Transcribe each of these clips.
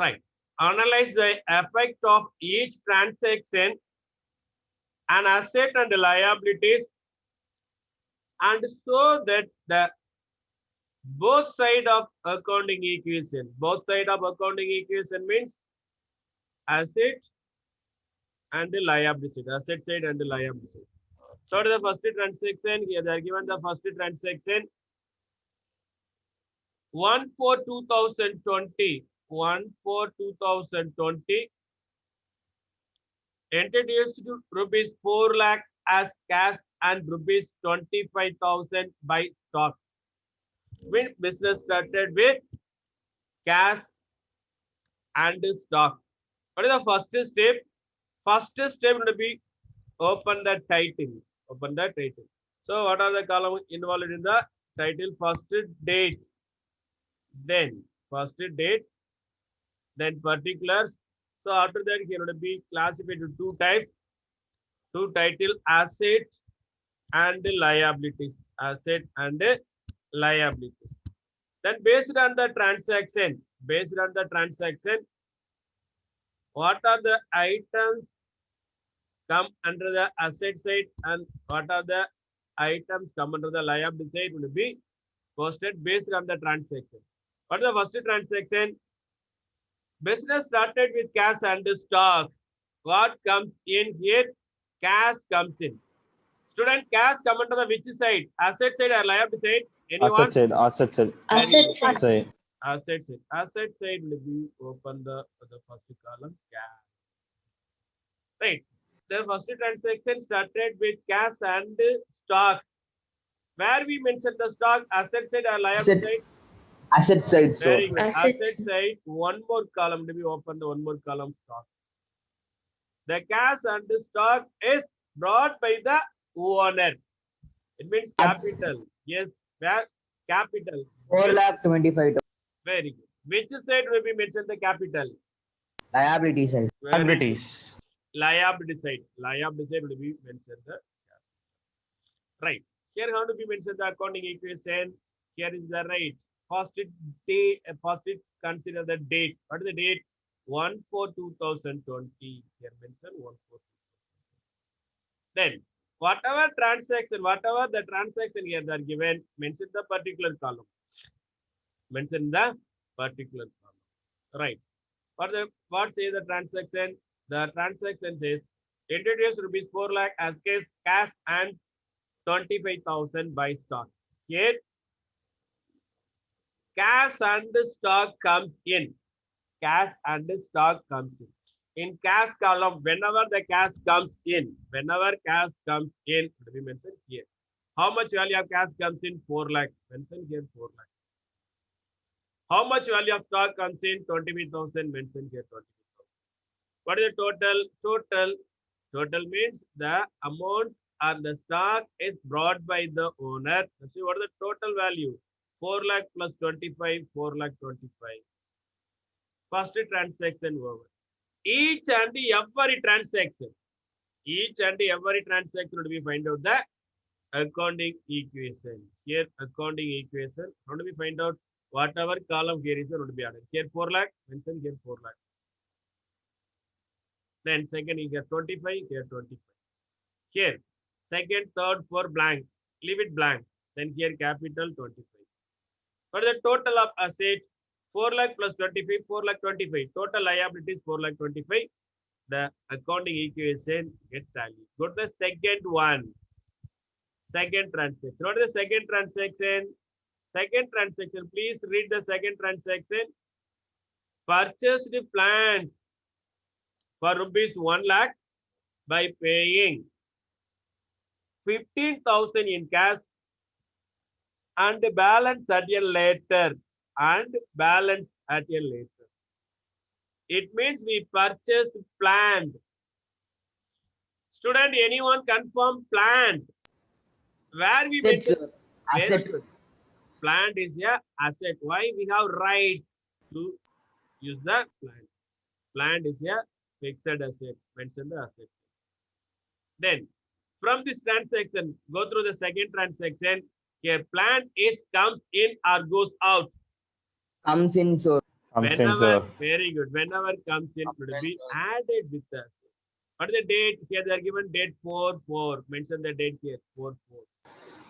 Right. Analyze the effect of each transaction and asset and liabilities and show that the both side of accounting equation. Both side of accounting equation means asset and the liability. Asset side and the liability side. So what is the first transaction? Here they are given the first transaction 1/4/2020. 1/4/2020 introduced rupees 4 lakh as cash and rupees 25,000 by stock. When business started with cash and stock. What is the first step? First step will be open the title. Open the title. So what are the columns involved in the title? First date, then first date, then particulars. So after that, here will be classified into two types. Two title: asset and liabilities. Asset and liabilities. Then based on the transaction, what are the items come under the asset side and what are the items come under the liability side will be posted based on the transaction. What is the first transaction? Business started with cash and stock. What comes in here? Cash comes in. Student, cash come under the which side? Asset side or liability side? Anyone? Asset side. Asset side. Asset side. Side. Asset side. Asset side will be open the first column cash. Right. The first transaction started with cash and stock. Where we mentioned the stock, asset side or liability side? Asset side. So Very good. Asset Assets. side, one more column to be opened, one more column stock. The cash and the stock is brought by the owner. It means capital. Yes, where capital. 4,25,000 Very good. Which side will be mentioned the capital? liability side. Very good. Liabilities. Liability side. Liability side will be mentioned the capital. Right. Here how to be mentioned the accounting equation. Here is the right. First day, first consider the date. What is the date? 1/4/2020. Here mentioned 1/4. Then whatever transaction, whatever the transaction here they are given, mention the particular column. Mention the particular column. Right. What say the transaction? The transaction says introduce rupees 4 lakh as cash and 25,000 by stock. Here cash and stock comes in. Cash and stock comes in. In cash column, whenever the cash comes in, we mention here. How much value of cash comes in? 4 lakh. Mention here 4 lakh. How much value of stock comes in? 25,000. Mention here 25,000. What is the total? Total means the amount and the stock is brought by the owner. Let's see what is the total value? 4 lakh plus 25, 4 lakh 25. First transaction over. Each and every transaction would be find out the accounting equation. Here accounting equation. How do we find out? Whatever column here is would be added. Here 4 lakh. Mention here 4 lakh. Then second here 25. Here 25. Here second, third, fourth blank. Leave it blank. Then here capital 25. What is the total of asset? 4 lakh plus 25, 4 lakh 25. Total liabilities 4 lakh 25. The accounting equation gets tallied. Go to the second one. Second transaction. What is the second transaction? Second transaction. Please read the second transaction. Purchased plant for rupees 1 lakh by paying 15,000 in cash and balance at a later. It means we purchase plant. Student, anyone confirm plant? Where we Assets, mention asset. plant is a asset. Why we have right to use the plant? Plant is a fixed asset. Mention the asset. Then from this transaction, go through the second transaction. Here plant is comes in or goes out. Comes in. So Comes in, Whenever, sir. very good. Whenever comes in, would be added with us. What is the date? Here they are given date 4/4. Mention the date here 4/4.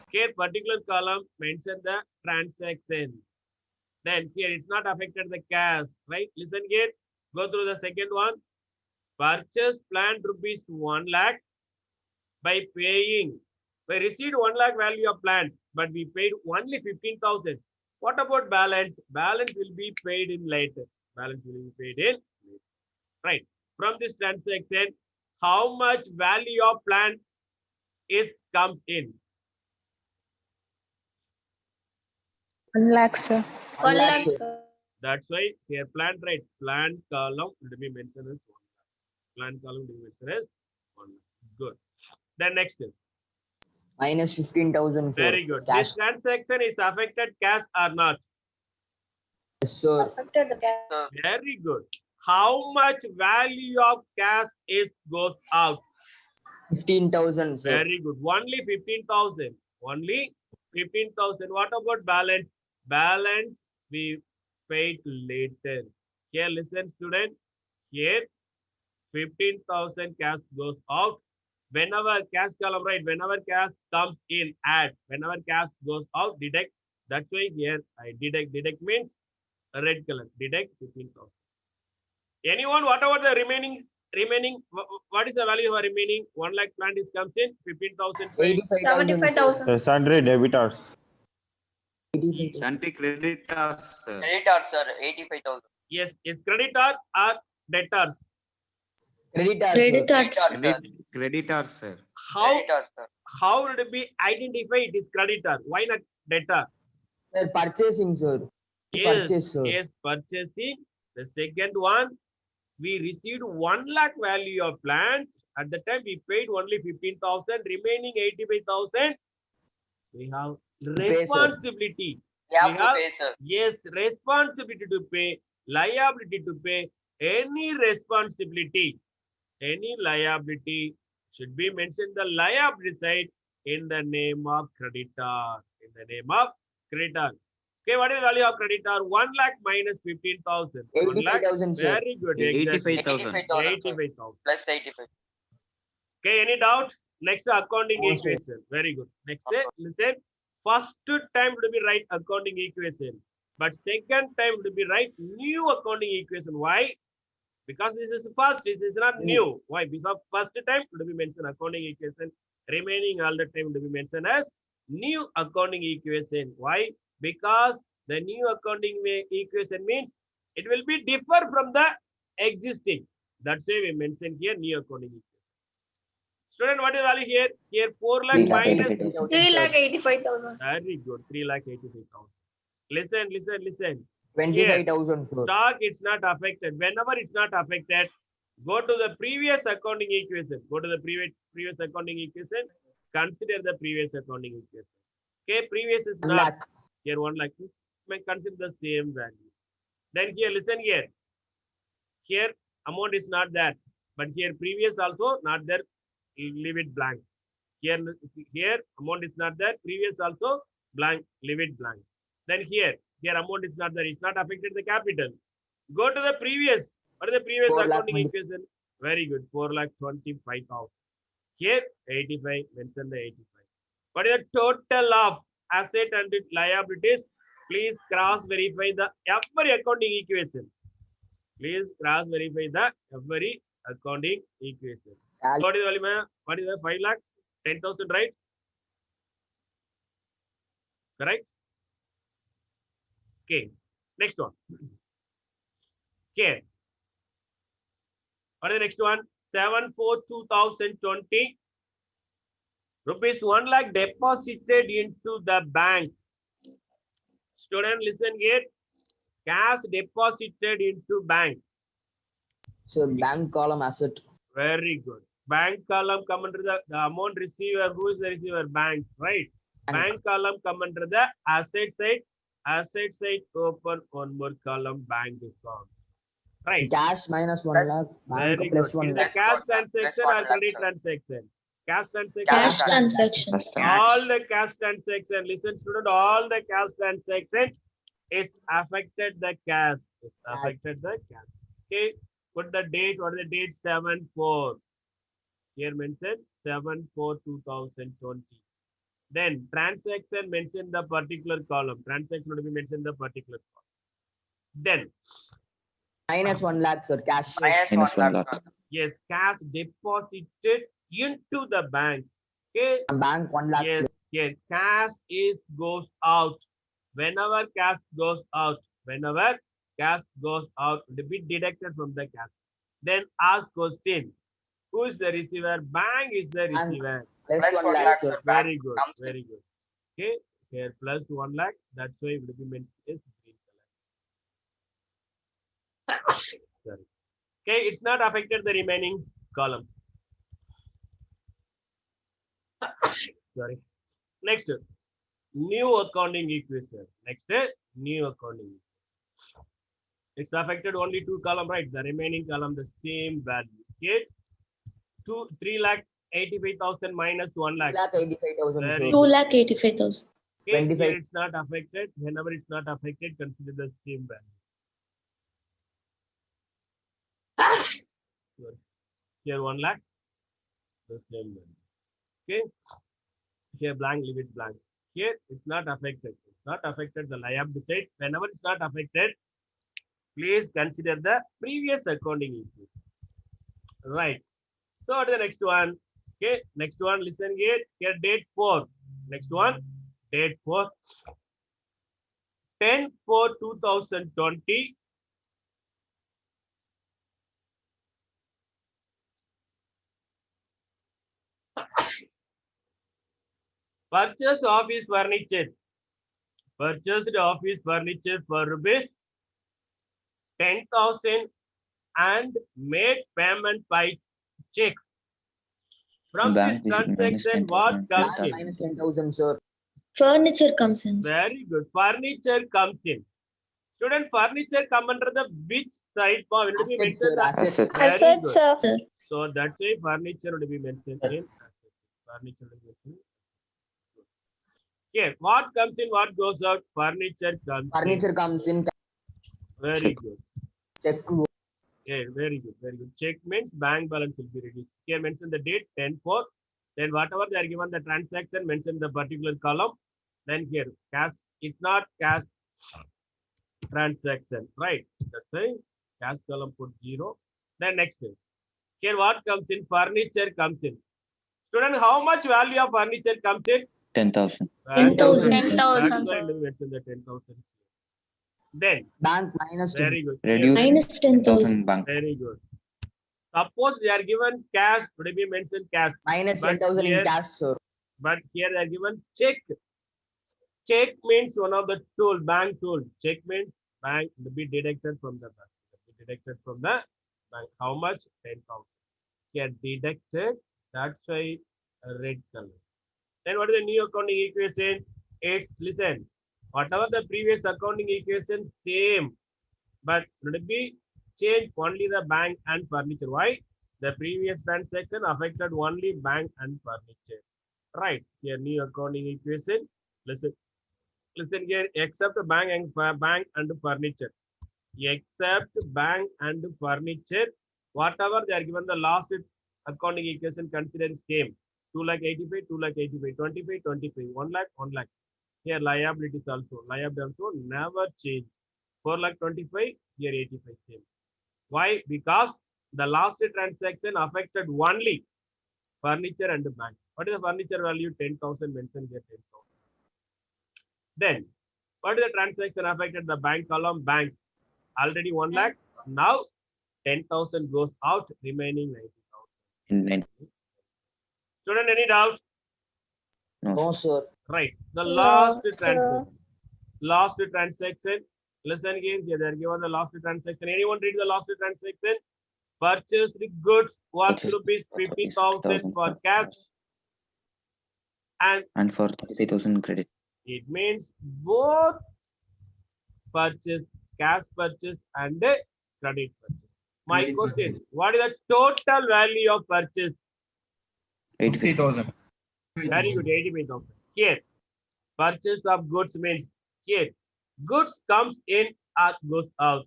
Okay, particular column, mention the transaction. Then here it's not affected the cash, right? Listen here. Go through the second one. Purchase plant rupees 1 lakh by paying. We received 1 lakh value of plant, but we paid only 15,000. What about balance? Balance will be paid in later. Balance will be paid in later. Right. From this transaction, how much value of plant is comes in? 1 lakh, sir. 1 lakh, sir. That's why here plant, right? Plant column will be mentioned as 1 lakh. Plant column will be mentioned as 1 lakh. Good. Then next is Minus 15,000, sir. very good. Cash. This transaction is affected cash or not? Yes, sir. Affected the cash. Very good. How much value of cash is goes out? 15,000, sir. Very good. Only 15,000. Only 15,000. What about balance? Balance we paid later. Here, listen, student. Here, 15,000 cash goes out. Whenever cash column, right? Whenever cash comes in, add. Whenever cash goes out, deduct. That's why here I deduct. Deduct means a red color. Deduct 15,000. Anyone? What about the remaining? What is the value of remaining? 1 lakh plant is comes in 15,000. 75,000. The sundry debitors. 85,000. Sundry creditors, sir. Creditors, sir, 85,000. Yes, is creditor or debtor? Creditor, Creditors. sir. Creditors, sir. How Creditors, sir. how would it be identified? It is creditor. Why not debtor? Sir, purchasing, sir. Yes, Purchase, sir. yes, purchasing. The second one, we received 1 lakh value of plant. At the time, we paid only 15,000. Remaining 85,000. We have Pay, sir. responsibility. We have We to have- pay, sir. Yes, responsibility to pay, liability to pay. Any responsibility, any liability should be mentioned the liability side in the name of creditor. In the name of creditor. Okay, what is the value of creditor? 1 lakh minus 15,000. 1 lakh. 85,000, sir. Very good. Exactly. 85,000. 85,000. Plus 85. Okay, any doubt? Next accounting No, sir. equation. Very good. Next, listen. First time to be right accounting equation, but second time to be right new accounting equation. Why? Because this is first. This is not new. Why? Because first time to be mentioned accounting equation. Remaining all the time to be mentioned as new accounting equation. Why? Because the new accounting equation means it will be differ from the existing. That's why we mention here new accounting equation. Student, what is value here? Here 4 lakh 3 lakh minus 85,000, 3 sir. lakh 85,000. very good. 3,85,000. Listen. 25,000, sir. Stock it's not affected. Whenever it's not affected, go to the previous accounting equation. Go to the previous accounting equation. Consider the previous accounting equation. Okay, previous is 1 not lakh. here 1 lakh. May consider the same value. Then here, listen here. Here amount is not there, but here previous also not there. Leave it blank. Here amount is not there. Previous also blank. Leave it blank. Then here amount is not there. It's not affected the capital. Go to the previous. What is the previous 4 lakh accounting 20. equation? Very good. 4,25,000. Here 85. Mention the 85. What is the total of asset and liabilities? Please cross verify the every accounting equation. Please cross verify the every accounting equation. What is the value, ma'am? What is the 5 lakh? 10,000, right? Correct? Okay. Next one. Okay. What is the next one? 7/4/2020. Rupees 1 lakh deposited into the bank. Student, listen here. Cash deposited into bank. So bank column asset. Very good. Bank column come under the amount receiver. Who is the receiver? Bank, right? Bank column come under the asset side. Asset side open one more column bank account. Right. Cash minus 1 lakh. Bank Very plus good. 1 Is lakh. the cash Plus 1 lakh, transaction plus or 1 lakh, credit sir. transaction? Cash transaction. Cash Cash transaction. All the cash transaction. Listen, student. All the cash transaction is affected the cash. It's affected the cash. Okay, put the date. What is the date? 7/4. Here mentioned 7/4/2020. Then transaction mention the particular column. Transaction will be mentioned the particular column. Then minus 1 lakh, sir. Cash. Minus 1 lakh. Sir. yes, cash deposited into the bank. Okay. Bank 1 lakh. Yes, yes. Cash is goes out. Whenever cash goes out, whenever cash goes out, to be deducted from the cash. Then ask question. Who is the receiver? Bank is the Bank. receiver. Plus Plus 1 1 lakh, lakh, sir. sir. Very Bank good. comes in. Very good. Okay. Here plus 1 lakh. That's why it will be mentioned as green color. Sorry. Okay, it's not affected the remaining column. Sorry. Next, new accounting equation. Next, new accounting. It's affected only 2 column, right? The remaining column, the same value. Okay. 3,85,000 minus 1 lakh. 2,85,000, Very sir. 2,85,000. Okay, 25. here it's not affected. Whenever it's not affected, consider the same value. Sorry. Here 1 lakh, the same value. Okay. Here blank, leave it blank. Here it's not affected. It's not affected. The liability side. Whenever it's not affected, please consider the previous accounting equation. Right. So what is the next one? Okay. Next one. Listen here. Here date 4. Next one. Date 4. 10/4/2020. Purchase office furniture. Purchased office furniture for rupees 10,000 and made payment by check. From Bank this we should minus transaction, what 10,000 comes Bank in? minus 10,000, sir. Furniture comes in. Very good. Furniture comes in. Student, furniture come under the which side? Will it be Asset, mentioned? sir. Asset. Very Assets, good. sir. So that's why furniture would be mentioned in asset. Furniture will be mentioned. Okay, what comes in, what goes out? Furniture comes Furniture comes in. in. Very Check. good. Check. Okay, very good, very good. Check means bank balance will be reduced. Here mention the date 10/4. Then whatever they are given the transaction, mention the particular column. Then here cash, it's not cash transaction, right? That's why cash column put 0. Then next thing. Here what comes in? Furniture comes in. Student, how much value of furniture comes in? 10,000. 10,000. 10,000. 10,000, That's why we mention the 10,000. Then Bank minus 10. very good. Reduce Minus 10,000. 10,000 bank. Very good. Suppose they are given cash, would be mentioned cash. Minus But 10,000 here- in cash, sir. But here they are given check. Check means one of the tool, bank tool. Check means bank to be deducted from the bank. Be deducted from the bank. How much? 10,000. Here deducted. That's why red color. Then what is the new accounting equation? It's listen. Whatever the previous accounting equation, same. But would be change only the bank and furniture. Why? The previous transaction affected only bank and furniture. Right. Here new accounting equation. Listen. Listen here. Except bank and furniture. Except bank and furniture. Whatever they are given the last accounting equation considered same. 2,85,000, 2,85,000, 25, 25, 1 lakh, 1 lakh. Here liabilities also. Liability also never change. 4,25,000, here 85 same. Why? Because the last transaction affected only furniture and bank. What is the furniture value? 10,000 mentioned here 10,000. Then what is the transaction affected? The bank column, bank. Already 1 lakh. Now 10,000 goes out, remaining 90,000. In Student, any doubt? no, No, sir. Right. The No, last sir. transaction. Last transaction. Listen again. Here they are given the last transaction. Anyone read the last transaction? Purchased goods worth Purchased rupees worth 50,000 for cash. And for 25,000 credit. it means both purchase, cash purchase and credit purchase. My Credit question, purchase. what is the total value of purchase? 50,000. Very good, 85,000. Here, purchase of goods means here, goods comes in or goes out.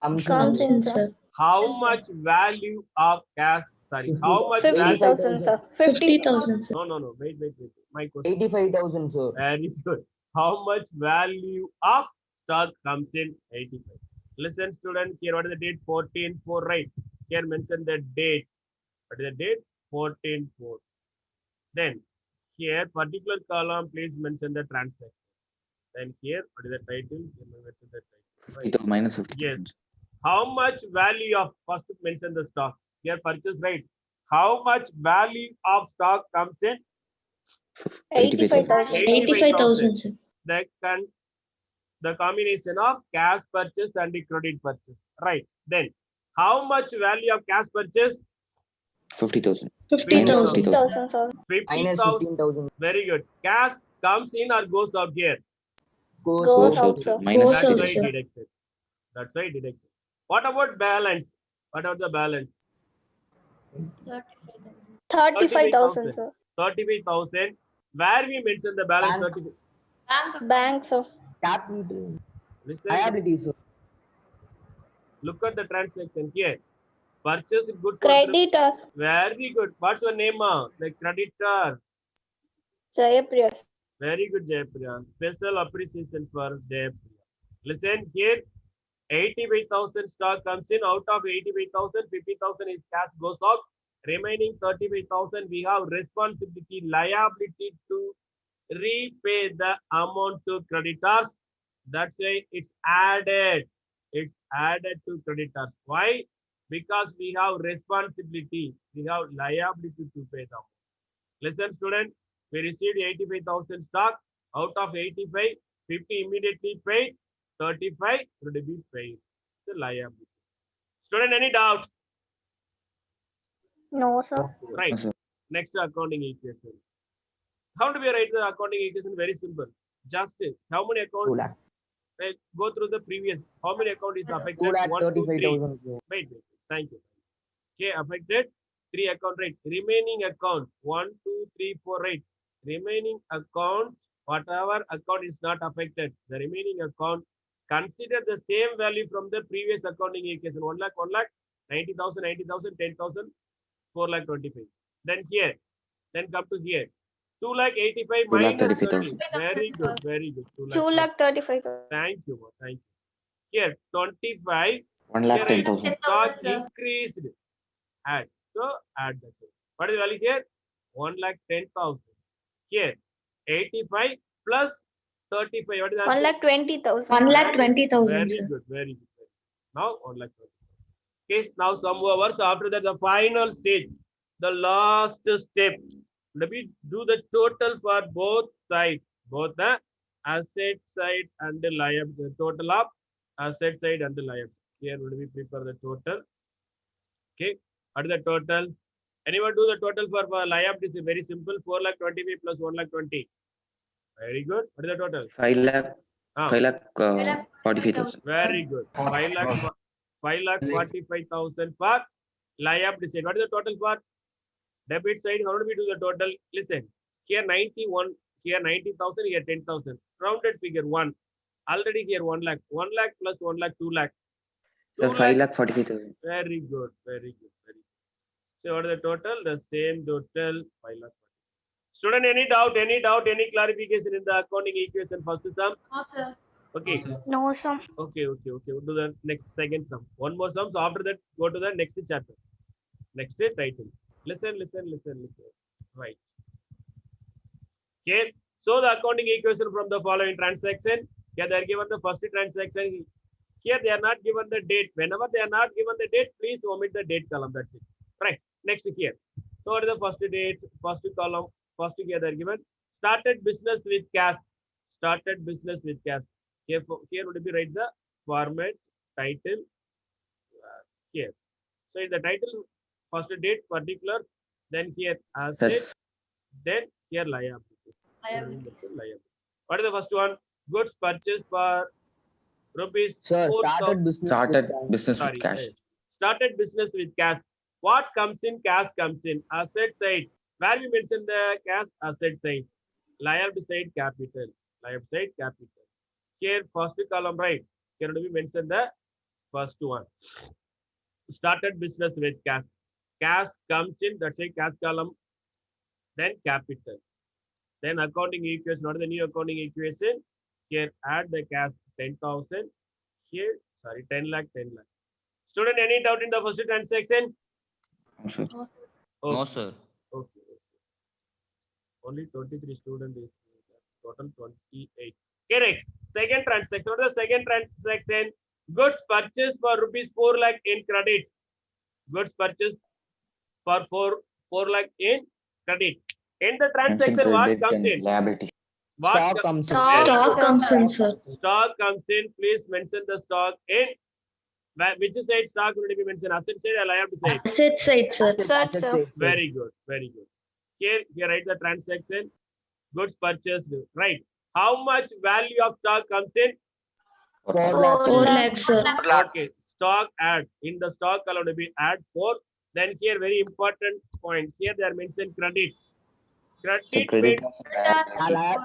Comes in, sir. How much value of cash? Sorry, how much 50,000, value? 50,000, sir. No. Wait. My question. 85,000, sir. Very good. How much value of stock comes in 85? Listen, student, here what is the date? 14/4, right? Here mention the date. What is the date? 14/4. Then here particular column, please mention the transaction. Then here, what is the title? Here mention the title. Right. 50,000 minus 50,000. Yes. How much value of, first mention the stock. Here purchase, right? How much value of stock comes in? 85,000. 85,000, sir. The combination of cash purchase and the credit purchase, right? Then how much value of cash purchase? 50,000. 50,000. 50,000. Minus 50,000. 15,000. Very good. Cash comes in or goes out here? Goes Goes out. out. Goes Minus out, That's why 50,000. sir. deducted. That's why deducted. What about balance? What about the balance? 35,000, sir. 35,000. Where we mention the balance? Bank. 35. Bank, sir. Capital. Listen, Liabilities, sir. look at the transaction here. Purchase goods. Creditors, Very good. What's your name? The creditor. Jayapriya. Very good, Jayapriya. Special appreciation for Jayapriya. Listen here. 85,000 stock comes in. Out of 85,000, 50,000 is cash goes out. Remaining 35,000, we have responsibility, liability to repay the amount to creditors. That's why it's added. It's added to creditors. Why? Because we have responsibility. We have liability to pay them. Listen, student. We received 85,000 stock. Out of 85, 50 immediately paid. 35 would be paid. The liability. Student, any doubt? No, sir. Right. No, sir. Next accounting equation. How do we write the accounting equation? Very simple. Just how many 2 accounts? lakh. Go through the previous. How many account is affected? 2 lakh 1, 2, 3. 35,000, sir. Wait. Thank you. Okay, affected 3 account, right? Remaining account 1, 2, 3, 4, right? Remaining account, whatever account is not affected, the remaining account, consider the same value from the previous accounting equation. 1 lakh, 90,000, 90,000, 10,000, 4 lakh 25. Then here, then come to here. 2 lakh 85 2 lakh minus 35,000. 30. Very good. 2 lakh 35,000. Thank you. Here, 25. 1 lakh Here, 10,000. stock increased. Add. So add that. What is the value here? 1 lakh 10,000. Here, 85 plus 35. What is the 1 answer? lakh 20,000. 1,20,000, Very sir. good. Very good. Now 1 lakh 20. Okay, now some hours after that, the final stage, the last step. Let me do the total for both sides, both the asset side and the liability. The total of asset side and the liability. Here would we prepare the total. Okay, what is the total? Anyone do the total for liability? Is very simple. 4 lakh 25 plus 1 lakh 20. Very good. What is the total? 5 lakh. Ah, 5 lakh 45,000. very good. 5 lakh 45,000 for liability side. What is the total for debit side? How do we do the total? Listen, here 91, here 90,000, here 10,000. Rounded figure 1. Already here 1 lakh. 1 lakh plus 1 lakh, 2 lakh. So 2 5 lakh. lakh 45,000. Very good. So what is the total? The same total 5 lakh. Student, any doubt, any clarification in the accounting equation? First sum? No, sir. Okay. No, sir. Okay. We'll do the next second sum. One more sum. So after that, go to the next chapter. Next title. Listen. Right. Okay. So the accounting equation from the following transaction. Here they are given the first transaction. Here they are not given the date. Whenever they are not given the date, please omit the date column. That's it. Right. Next here. So what is the first date? First column. First here they are given. Started business with cash. Here would be write the format, title. Here. So in the title, first date, particular, then here asset, That's then here liability. What is the first one? Goods purchased for rupees. Sir, 4,000. started business. started with business Sorry, with cash. Started business with cash. What comes in? Cash comes in. Asset side. Where we mention the cash? Asset side. Liability side, capital. Here, first column, right? Here we mention the First one. Started business with cash. Cash comes in, that's a cash column. Then capital. Then accounting equation. What is the new accounting equation? Here add the cash 10,000. Here, sorry, 10 lakh, 10 lakh. Student, any doubt in the first transaction? No, sir. No, sir. Okay. Only 23 students is total 28. Correct. Second transaction. What is the second transaction? Goods purchased for rupees 4 lakh in credit. Goods purchased for 4 lakh in credit. In the Mention transaction, what credit comes and in? liability. What Stock comes comes in. Stock comes in, sir. Stock comes in. Please mention the stock in. Which side stock will be mentioned? Asset side or liability side? Asset side, sir. Asset, sir. Very good. Very good. Here write the transaction. Goods purchased. Right. How much value of stock comes in? 4 4 lakhs. 4 lakh. lakhs, sir. Okay. Stock add. In the stock column to be add 4. Then here very important point. Here they are mentioned credit. So Credit credit means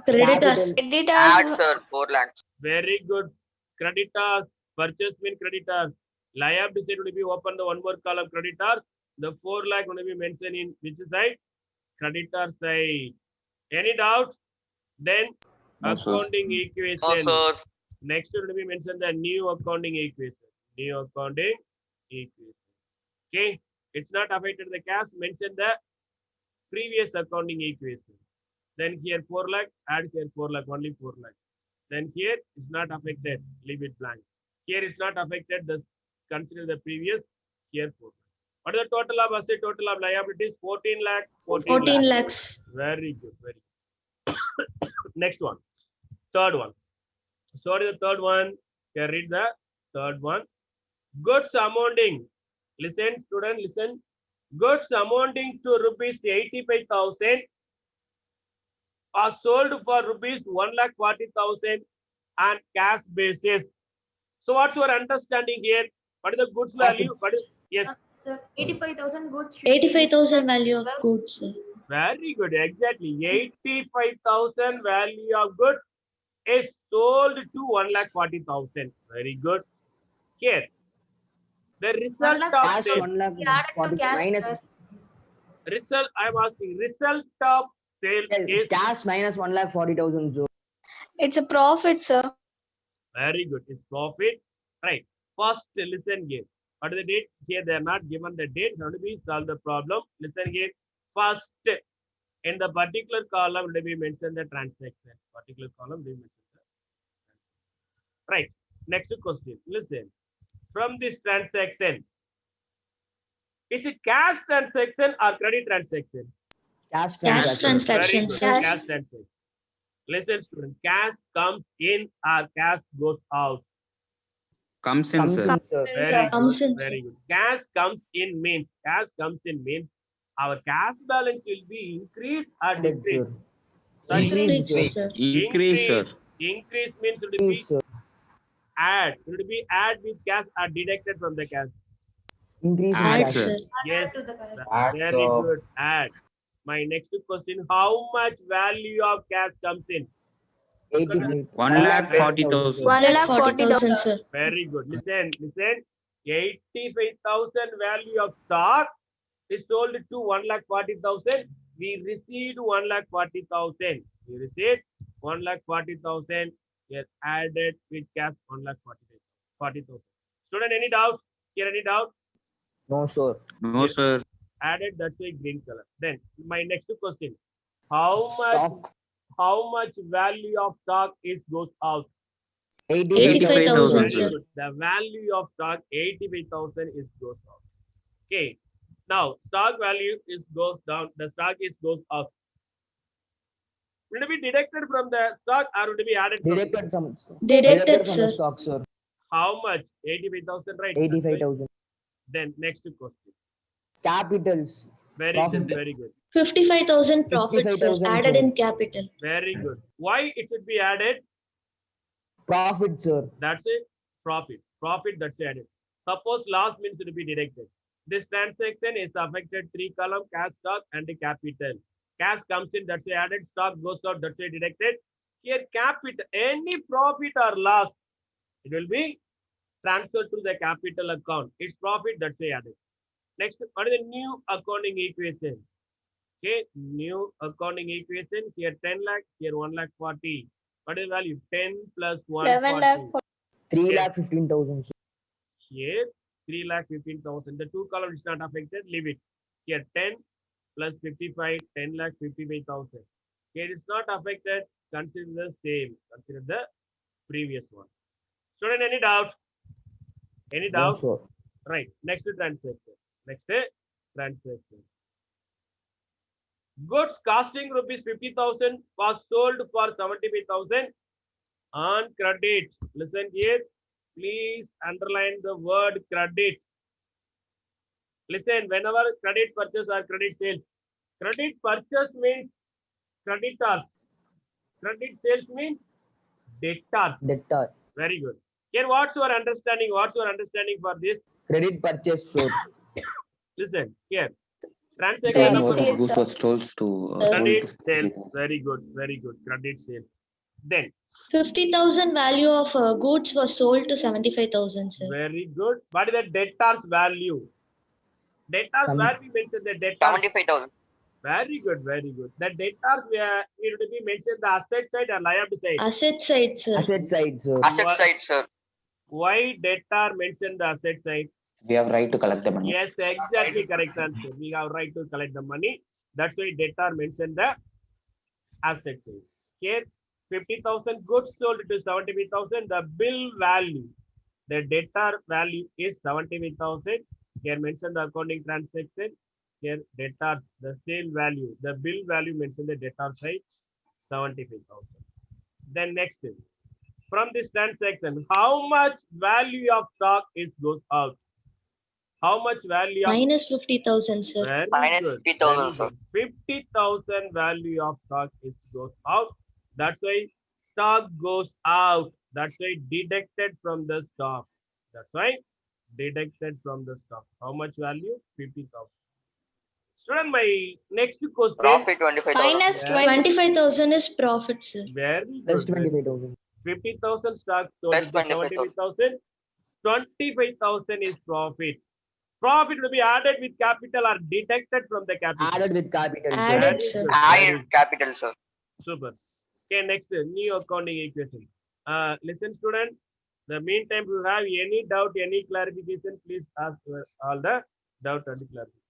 Creditors. Creditors. Add, sir, 4 lakhs. very good. Creditors. Purchase mean creditors. Liability side will be open the one more column creditors. The 4 lakh will be mentioned in which side? Creditor side. Any doubt? Then No, sir. accounting equation. No, sir. Next will be mentioned the new accounting equation. New accounting equation. Okay. It's not affected the cash. Mention the previous accounting equation. Then here 4 lakh. Add here 4 lakh. Only 4 lakh. Then here it's not affected. Leave it blank. Here it's not affected. This consider the previous. Here 4 lakh. What is the total of asset? Total of liabilities? 14 lakh. 14 lakhs. Very good. Very good. Next one. Third one. So what is the third one? Can read the third one. Goods amounting. Listen, student, listen. Goods amounting to rupees 85,000 are sold for rupees 1,40,000 on cash basis. So what's your understanding here? What is the goods value? What is, yes, Sir, 85,000 goods. 85,000 value of goods, sir. very good. Exactly. 85,000 value of goods is sold to 1,40,000. Very good. Here, the result of Cash sale. 1 lakh. We added to 40 cash, minus sir. Result. I am asking. Result of sale is cash minus 1 lakh 40,000. So It's a profit, sir. very good. It's profit. Right. First, listen here. What is the date? Here they are not given the date. How do we solve the problem? Listen here. First, in the particular column, will be mentioned the transaction. Particular column, we mention the transaction. Right. Next question. Listen. From this transaction, is it cash transaction or credit transaction? cash Cash transaction. Very transaction, good. sir. Cash transaction. Listen, student. Cash comes in or cash goes out. Comes in, Comes sir. in, sir. Very Comes good. in, Very sir. good. Cash comes in means our cash balance will be increased or Dead, decreased. sir. Sorry, Increase, Increase, sir. sir. Increase, sir. Increase means will be Increase, sir. add. Will be add with cash or deducted from the cash. Increase in Add, Add, cash. sir. sir. Yes. To the cash. Very good. Add. My next question: how much value of cash comes in? 85. 1,40,000. 1,40,000, sir. Very good. Listen. 85,000 value of stock is sold to 1,40,000. We received 1,40,000. We received 1,40,000. Yes, added with cash 1,40,000. Student, any doubt? Here, any doubt? No, sir. No, sir. Added, that's a green color. Then my next question: how much? Stock. How much value of stock is goes out? 85,000, Very sir. good. The value of stock 85,000 is goes out. Okay. Now stock value is goes down. The stock is goes up. Will it be deducted from the stock or will it be added? From Deducted from Deducted, from sir. the stock, sir. how much? 85,000, right? 85,000. Then next question. Capitals. Very Profit. good. Very good. 55,000 profit, sir. 55,000, Added sir. in capital. Very good. Why it should be added? Profit, sir. That's it. Profit. Profit that's added. Suppose loss means to be deducted. This transaction is affected 3 column cash, stock, and the capital. Cash comes in, that's added. Stock goes out, that's deducted. Here capital, any profit or loss, it will be transferred to the capital account. It's profit, that's why added. Next, what is the new accounting equation? Okay, new accounting equation. Here 10 lakh, here 1 lakh 40. What is the value? 10 plus 11 lakh 140. 3 Yes. lakh 15,000. Sir. Here 3 lakh 15,000. The two columns is not affected. Leave it. Here 10 plus 55, 10 lakh 55,000. Here it's not affected. Consider the same. Consider the previous one. Student, any doubt? Any No, doubt? sir. Right. Next transaction. Next transaction. Goods costing rupees 50,000 was sold for 75,000 on credit. Listen here. Please underline the word credit. Listen, whenever credit purchase or credit sale, credit purchase means creditors. Credit sales means debtors. Debtor. Very good. Here, what's your understanding? What's your understanding for this? Credit purchase, sir. Listen here. Credit Transaction When number what sales, goods sir. was sold to credit sale. 50,000. Very good. Very good. Credit sale. Then 50,000 value of goods was sold to 75,000, sir. very good. What is the debtors value? Debtors Some- where we mentioned the debtors. 75,000. Very good. Very good. The debtors where it will be mentioned the asset side or liability side. Asset side, sir. Asset side, sir. Asset What- side, sir. Why debtor mentioned the asset side? We have right to collect the money. Yes, exactly correct answer. We have right to collect the money. That's why debtor mentioned the asset side. Here, 50,000 goods sold to 75,000. The bill value, the debtor value is 75,000. Here mentioned the accounting transaction. Here debtor, the sale value, the bill value mentioned the debtor side 75,000. Then next is from this transaction, how much value of stock is goes out? How much value of Minus 50,000, sir. very Minus good, 50,000, very good. 50,000 value of stock is goes out. That's why stock goes out. That's why deducted from the stock. That's why deducted from the stock. How much value? 50,000. Student, my next question. Profit 25,000. Minus Yeah. 25,000 is profit, sir. Very Plus good. very good. 25,000. 50,000 stock sold Plus to 25,000. 75,000. 25,000 is profit. Profit will be added with capital or deducted from the capital. Added with capital, sir. Added. Very sir. good, very Added capital, sir. super. Okay, next new accounting equation. Listen, student. The meantime, if you have any doubt, any clarification, please ask all the doubt and clarification.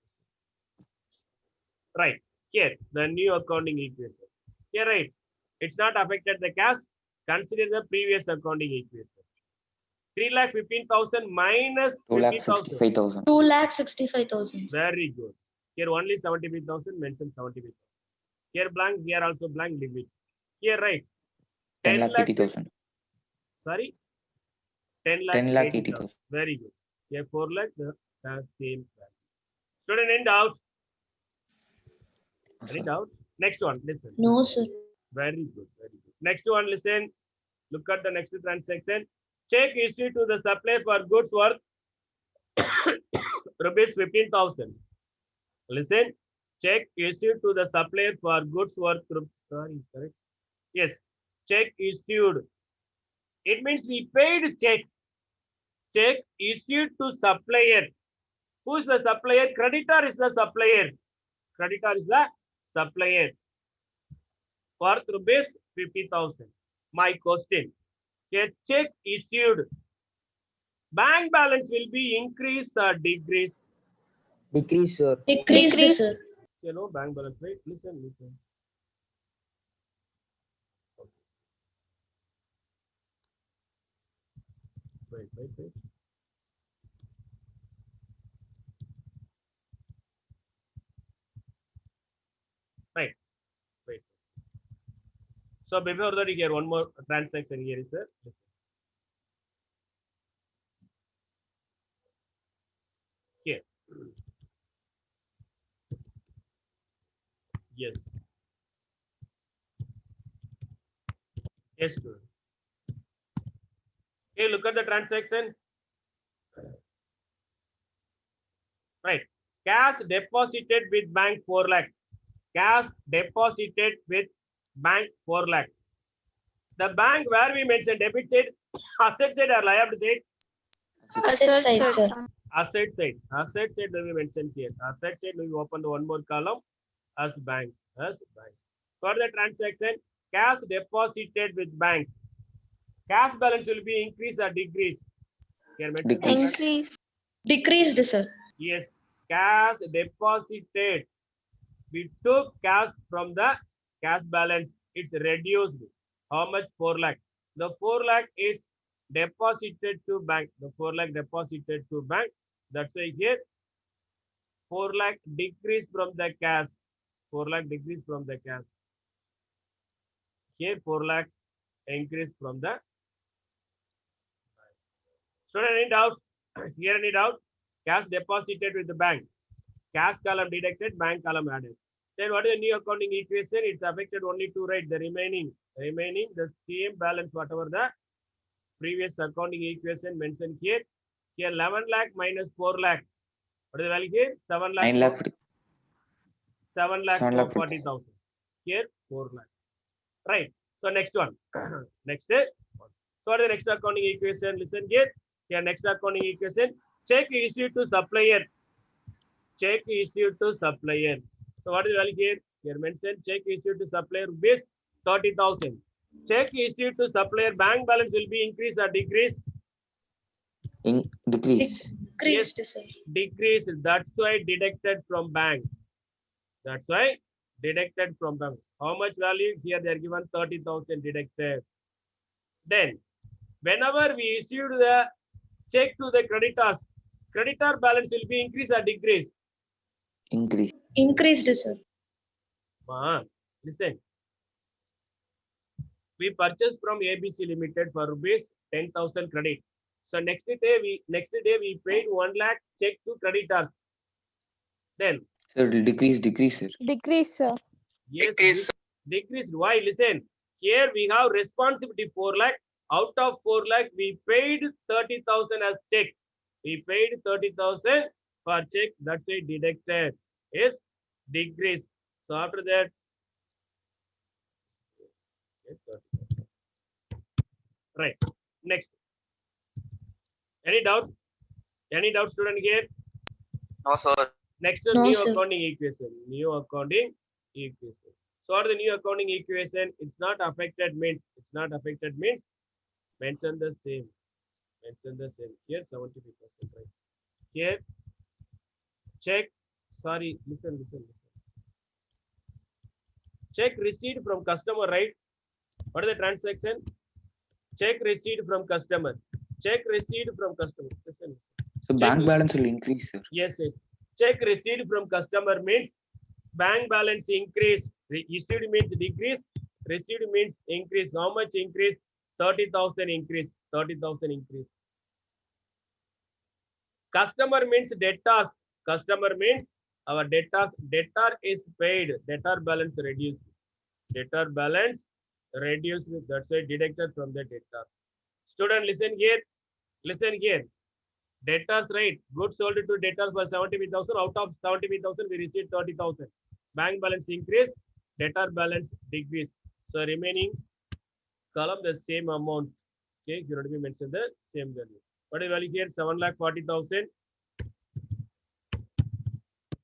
Right here, the new accounting equation. Here, right. It's not affected the cash. Consider the previous accounting equation. 3,15,000 minus 50,000. 2,65,000. 2,65,000. Very good. Here only 75,000, mention 75,000. Here blank, here also blank, leave it. Here right. 10 lakh lakh 80,000. Sorry. 10 lakh 10 lakh 80,000. 80,000. Very good. Here 4 lakh, the same value. Student, any doubt? No, Any sir. doubt? Next one, listen. No, sir. Very good, very good. Next one, listen. Look at the next transaction. Check issued to the supplier for goods worth rupees 15,000. Listen. Check issued to the supplier for goods worth. Sorry, correct. Yes. Check issued. It means we paid check. Check issued to supplier. Who is the supplier? Creditor is the supplier. Creditor is the supplier. Worth rupees 50,000. My question. A check issued. Bank balance will be increased or decreased. Decrease, sir. Decreased, Decrease. sir. You know, bank balance, right? Listen. Okay. Wait. Wait. So before that, here one more transaction here is there. Listen. Here. Yes. Yes, student. Okay, look at the transaction. Right. Cash deposited with bank 4 lakh. Cash deposited with bank 4 lakh. The bank where we mentioned debit side, asset side or liability side? Asset side, sir. Asset side. Asset side will be mentioned here. Asset side we open the one more column as bank. As bank. For the transaction, cash deposited with bank. Cash balance will be increased or decreased. Here mention the Decrease. Increase. Decreased, sir. yes, cash deposited. We took cash from the cash balance. It's reduced. How much? 4 lakh. The 4 lakh is deposited to bank. The 4 lakh deposited to bank. That's why here 4 lakh decrease from the cash. 4 lakh decrease from the cash. Here 4 lakh increase from the. Student, any doubt? Here any doubt? Cash deposited with the bank. Cash column deducted, bank column added. Then what is the new accounting equation? It's affected only to write the remaining the same balance whatever the previous accounting equation mentioned here. Here 11 lakh minus 4 lakh. What is the value here? 7 lakh. 9 lakh 40. 7 lakh 7 lakh 40,000. Here 4 lakh. Right. So next one. Next is. So what is the next accounting equation? Listen here. Here next accounting equation. Check issued to supplier. Check issued to supplier. So what is the value here? Here mentioned check issued to supplier rupees 30,000. Check issued to supplier bank balance will be increased or decreased? Decrease. Decreased, sir. Decreased. That's why deducted from bank. That's why deducted from bank. How much value? Here they are given 30,000 deducted. Then whenever we issued the check to the creditors, creditor balance will be increased or decreased? Increase. Increased, sir. Listen. We purchased from ABC Limited for rupees 10,000 credit. So next day we paid 1 lakh check to creditors. Then So it will decrease, sir. Decrease, sir. yes, Decrease. decreased. Why? Listen. Here we have responsibility 4 lakh. Out of 4 lakh, we paid 30,000 as check. We paid 30,000 for check. That's why deducted is decreased. So after that, right. Next. Any doubt? Any doubt, student here? No, sir. Next, No, new sir. accounting equation. New accounting equation. So what are the new accounting equation? It's not affected means. It's not affected means. Mention the same. Mention the same. Here 75%. Right. Here check. Sorry. Listen. Check received from customer. Right. What is the transaction? Check received from customer. Check received from customer. Listen. So bank balance will increase, sir. Yes. Check received from customer means bank balance increase. Issued means decrease. Received means increase. How much increase? 30,000 increase. 30,000 increase. Customer means debtors. Customer means our debtors. Debtor is paid. Debtor balance reduced. Debtor balance reduced. That's why deducted from the debtor. Student, listen here. Listen here. Debtors, right? Goods sold to debtors for 75,000. Out of 75,000, we received 30,000. Bank balance increase. Debtor balance decrease. So remaining column the same amount. Okay, you already mentioned the same value. What is value here? 7,40,000.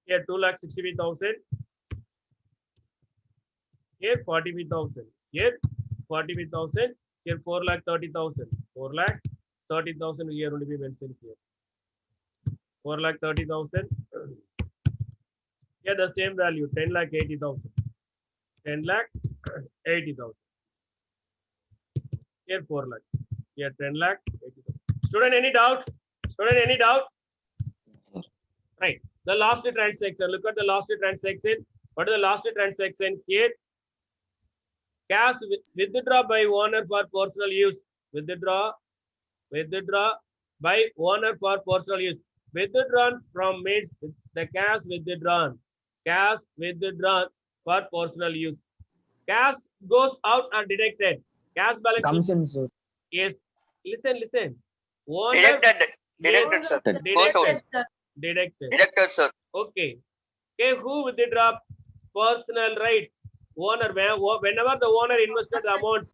Here 2,65,000. Here 45,000. Here 45,000. Here 4,30,000. 4,30,000 here only be mentioned here. 4,30,000. Here the same value 10,80,000. 10,80,000. Here 4 lakh. Here 10,80,000. Student, any doubt? Student, any doubt? Right. The last transaction. Look at the last transaction. What is the last transaction here? Cash withdraw by owner for personal use. Withdraw by owner for personal use. Withdrawn from means the cash withdrawn. Cash withdrawn for personal use. Cash goes out and deducted. Cash balance Comes in, sir. is listen. Owner Deducted. Deducted, sir. Goes out. Deducted. Deducted, sir. Okay. Who withdraw? Personal right. Owner. Whenever the owner invested the amounts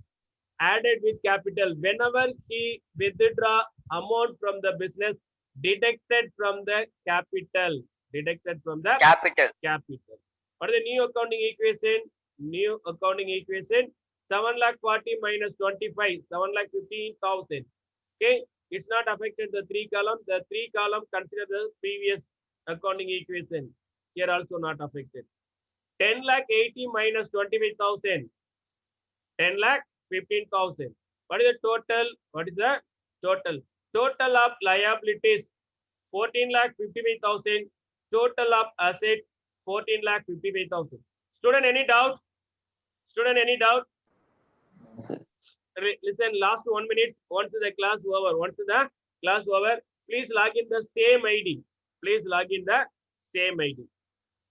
added with capital. Whenever he withdraw amount from the business, deducted from the capital. Deducted from the Capital. capital. What is the new accounting equation? New accounting equation 7,40,000 minus 25, 7,15,000. Okay, it's not affected the 3 column. The 3 column consider the previous accounting equation. Here also not affected. 10,80,000 minus 25,000. 10,15,000. What is the total? What is the total? Total of liabilities 14,55,000. Total of asset 14,55,000. Student, any doubt? Student, any doubt? Sir. Listen, last 1 minute. Once the class over, please log in the same ID. Please log in the same ID.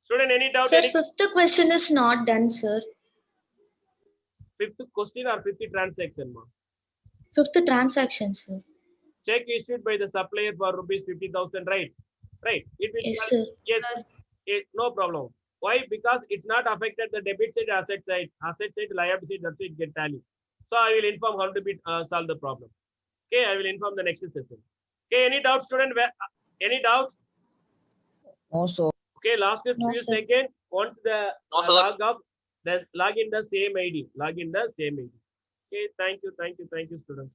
Student, any doubt? Sir, Any fifth question is not done, sir. fifth question or fifth transaction? Ma? Fifth transaction, sir. Check issued by the supplier for rupees 50,000, right? Right. It will Yes, sir. yes. No problem. Why? Because it's not affected the debit side, asset side, liability side. That's why it get tally. So I will inform how to be solve the problem. Okay, I will inform the next session. Okay, any doubt, student? Any doubt? No, sir. Okay, last few No, sir. seconds. Once the No, sir. log up, log in the same ID. Log in the same ID. Okay, thank you, student.